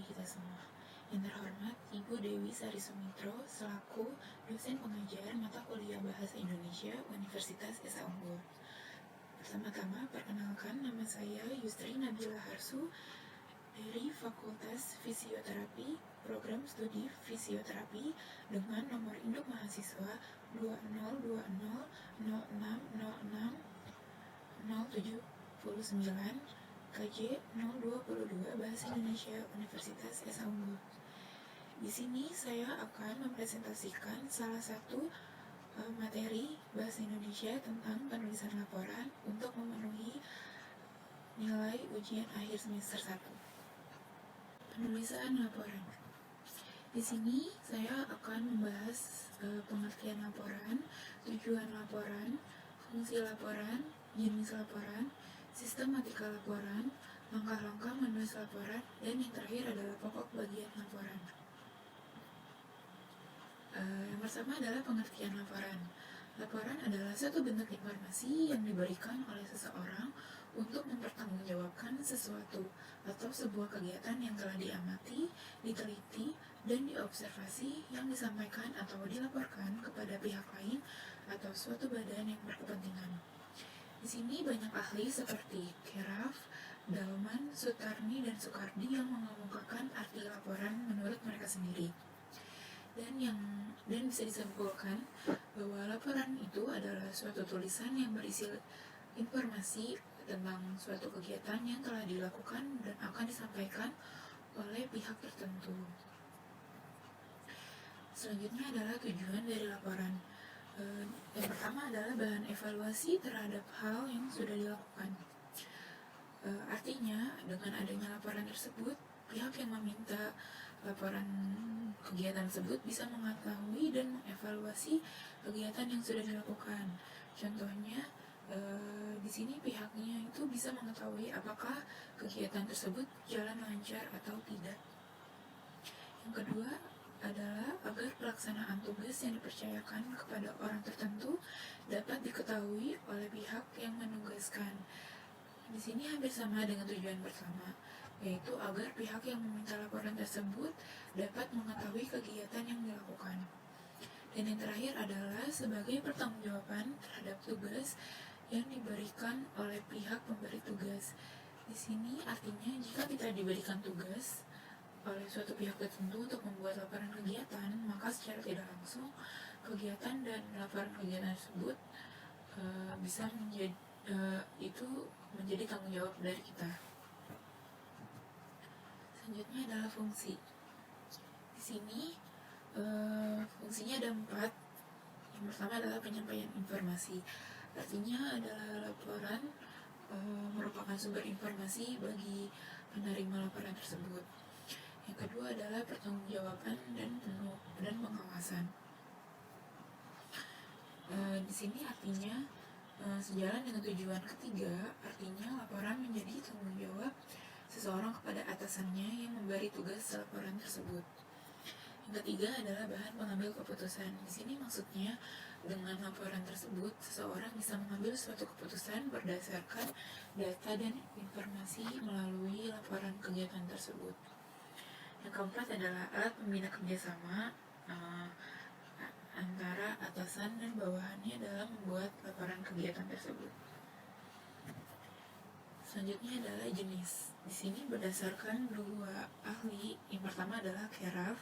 bagi kita semua. Yang terhormat Ibu Dewi Sari Sumitro selaku dosen pengajar mata kuliah Bahasa Indonesia Universitas Esa Unggul. Pertama-tama perkenalkan, nama saya Yustri Nabila Harsu dari Fakultas Fisioterapi, Program Studi Fisioterapi dengan nomor induk mahasiswa 2020606079 KJ 022 Bahasa Indonesia Universitas Esa Unggul. Di sini saya akan mempresentasikan salah satu materi Bahasa Indonesia tentang penulisan laporan untuk memenuhi nilai ujian akhir semester 1. Penulisan laporan. Di sini saya akan membahas pengertian laporan, tujuan laporan, fungsi laporan, jenis laporan, sistematika laporan, langkah-langkah menulis laporan, dan yang terakhir adalah pokok bagian laporan. Yang pertama adalah pengertian laporan. Laporan adalah suatu bentuk informasi yang diberikan oleh seseorang untuk mempertanggungjawabkan sesuatu atau sebuah kegiatan yang telah diamati, diteliti, dan diobservasi yang disampaikan atau dilaporkan kepada pihak lain atau suatu badan yang berkepentingan. Di sini banyak ahli seperti Keraf, Dalman, Sutarni, dan Soekardi yang mengemukakan arti laporan menurut mereka sendiri. Dan bisa disimpulkan bahwa laporan itu adalah suatu tulisan yang berisi informasi tentang suatu kegiatan yang telah dilakukan dan akan disampaikan oleh pihak tertentu. Selanjutnya adalah tujuan dari laporan. Yang pertama adalah bahan evaluasi terhadap hal yang sudah dilakukan. Artinya, dengan adanya laporan tersebut, pihak yang meminta laporan kegiatan tersebut bisa mengetahui dan mengevaluasi kegiatan yang sudah dilakukan. Contohnya, di sini pihaknya itu bisa mengetahui apakah kegiatan tersebut jalan lancar atau tidak. Yang kedua adalah agar pelaksanaan tugas yang dipercayakan kepada orang tertentu dapat diketahui oleh pihak yang menugaskan. Di sini hampir sama dengan tujuan pertama, yaitu agar pihak yang meminta laporan tersebut dapat mengetahui kegiatan yang dilakukan. Dan yang terakhir adalah sebagai pertanggungjawaban terhadap tugas yang diberikan oleh pihak pemberi tugas. Di sini artinya jika kita diberikan tugas oleh suatu pihak tertentu untuk membuat laporan kegiatan, maka secara tidak langsung kegiatan dan laporan kegiatan tersebut bisa menjadi tanggung jawab dari kita. Selanjutnya adalah fungsi. Di sini fungsinya ada 4. Yang pertama adalah penyampaian informasi. Artinya adalah laporan merupakan sumber informasi bagi penerima laporan tersebut. Yang kedua adalah pertanggungjawaban dan pengawasan. Di sini artinya sejalan dengan tujuan ketiga, artinya laporan menjadi tanggung jawab seseorang kepada atasannya yang memberi tugas laporan tersebut. Yang ketiga adalah bahan pengambil keputusan. Di sini maksudnya dengan laporan tersebut seseorang bisa mengambil suatu keputusan berdasarkan data dan informasi melalui laporan kegiatan tersebut. Yang keempat adalah alat pembina kerjasama antara atasan dan bawahannya dalam membuat laporan kegiatan tersebut. Selanjutnya adalah jenis. Di sini berdasarkan 2 ahli. Yang pertama adalah Keraf,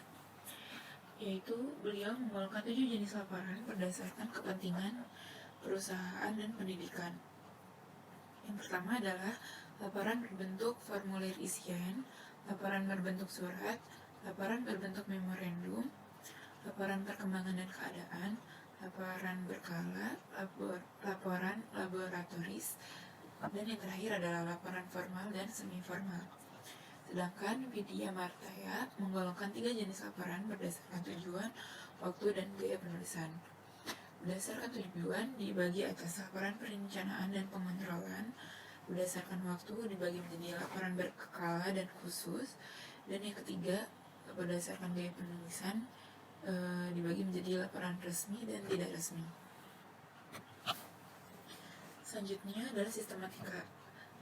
yaitu beliau menggolongkan 7 jenis laporan berdasarkan kepentingan perusahaan dan pendidikan. Yang pertama adalah laporan berbentuk formulir isian, laporan berbentuk surat, laporan berbentuk memorandum, laporan perkembangan dan keadaan, laporan berkala, laporan laboratoris, dan yang terakhir adalah laporan formal dan semi formal. Sedangkan Widya Martaya menggolongkan 3 jenis laporan berdasarkan tujuan, waktu, dan gaya penulisan. Berdasarkan tujuan dibagi atas laporan perencanaan dan pengontrolan, berdasarkan waktu dibagi menjadi laporan berkala dan khusus, dan yang ketiga berdasarkan gaya penulisan dibagi menjadi laporan resmi dan tidak resmi. Selanjutnya adalah sistematika.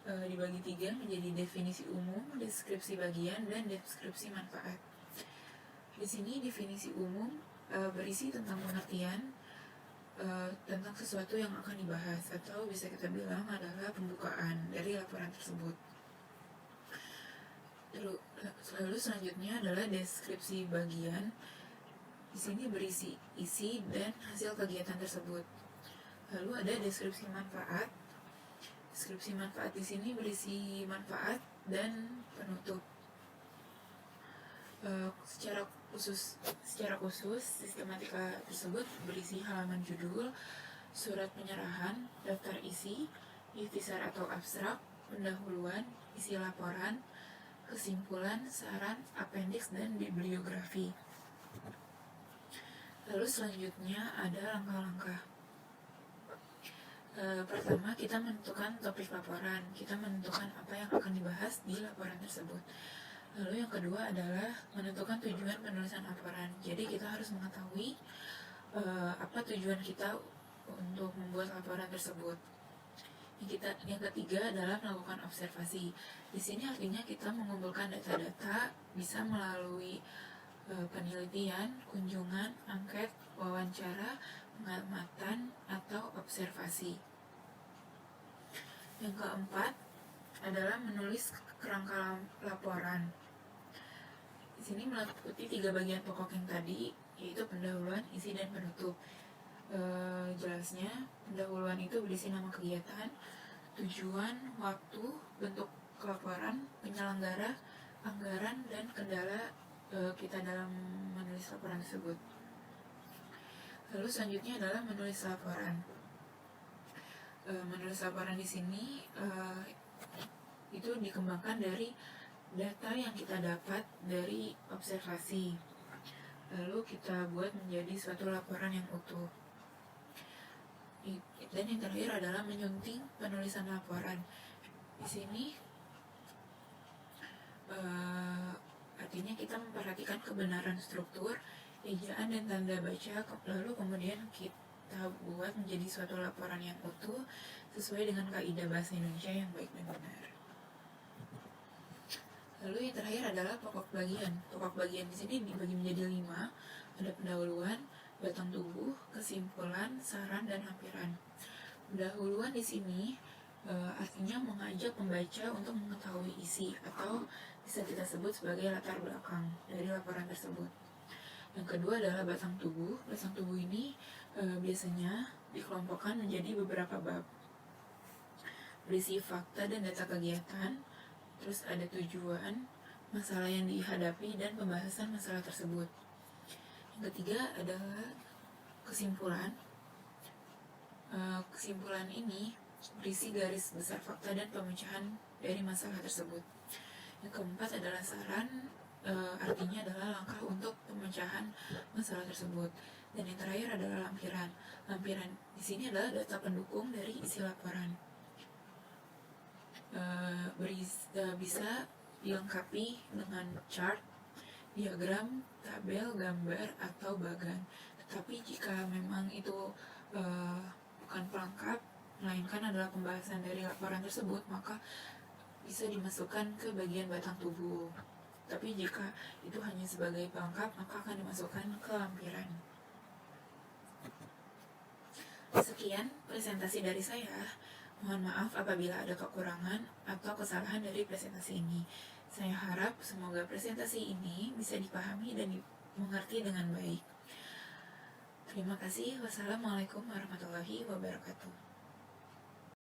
dibagi 3 menjadi definisi umum, deskripsi bagian, dan deskripsi manfaat. Di sini definisi umum berisi tentang pengertian tentang sesuatu yang akan dibahas, atau bisa kita bilang adalah pembukaan dari laporan tersebut. Lalu selanjutnya adalah deskripsi bagian. Di sini berisi isi dan hasil kegiatan tersebut. Lalu ada deskripsi manfaat. Deskripsi manfaat di sini berisi manfaat dan penutup. Secara khusus sistematika tersebut berisi halaman judul, surat penyerahan, daftar isi, ikhtisar atau abstrak, pendahuluan, isi laporan, kesimpulan, saran, appendix, dan bibliografi. Lalu selanjutnya ada langkah-langkah. Pertama, kita menentukan topik laporan. Kita menentukan apa yang akan dibahas di laporan tersebut. Lalu yang kedua adalah menentukan tujuan penulisan laporan. Jadi kita harus mengetahui apa tujuan kita untuk membuat laporan tersebut. Yang ketiga adalah melakukan observasi. Di sini artinya kita mengumpulkan data-data, bisa melalui penelitian, kunjungan, angket, wawancara, pengamatan, atau observasi. Yang keempat adalah menulis kerangka laporan. Di sini meliputi 3 bagian pokok yang tadi, yaitu pendahuluan, isi, dan penutup. Jelasnya, pendahuluan itu berisi nama kegiatan, tujuan, waktu, bentuk laporan, penyelenggara, anggaran, dan kendala kita dalam menulis laporan tersebut. Lalu selanjutnya adalah menulis laporan. Menulis laporan di sini itu dikembangkan dari data yang kita dapat dari observasi, lalu kita buat menjadi suatu laporan yang utuh. Dan yang terakhir adalah menyunting penulisan laporan. Di sini artinya kita memperhatikan kebenaran struktur, ejaan, dan tanda baca, lalu kemudian kita buat menjadi suatu laporan yang utuh sesuai dengan kaidah bahasa Indonesia yang baik dan benar. Lalu yang terakhir adalah pokok bagian. Pokok bagian di sini dibagi menjadi 5. Ada pendahuluan, batang tubuh, kesimpulan, saran, dan lampiran. Pendahuluan di sini artinya mengajak pembaca untuk mengetahui isi, atau bisa kita sebut sebagai latar belakang dari laporan tersebut. Yang kedua adalah batang tubuh. Batang tubuh ini biasanya dikelompokkan menjadi beberapa bab, berisi fakta dan data kegiatan, terus ada tujuan, masalah yang dihadapi, dan pembahasan masalah tersebut. Yang ketiga adalah kesimpulan. Kesimpulan ini berisi garis besar fakta dan pemecahan dari masalah tersebut. Yang keempat adalah saran, artinya adalah langkah untuk pemecahan masalah tersebut. Dan yang terakhir adalah lampiran. Lampiran di sini adalah data pendukung dari isi laporan. Bisa dilengkapi dengan chart, diagram, tabel, gambar, atau bagan. Tetapi jika memang itu bukan pelengkap, melainkan adalah pembahasan dari laporan tersebut, maka bisa dimasukkan ke bagian batang tubuh. Tapi jika itu hanya sebagai pelengkap, maka akan dimasukkan ke lampiran. Sekian presentasi dari saya. Mohon maaf apabila ada kekurangan atau kesalahan dari presentasi ini. Saya harap semoga presentasi ini bisa dipahami dan dimengerti dengan baik. Terima kasih. Wassalamualaikum warahmatullahi wabarakatuh.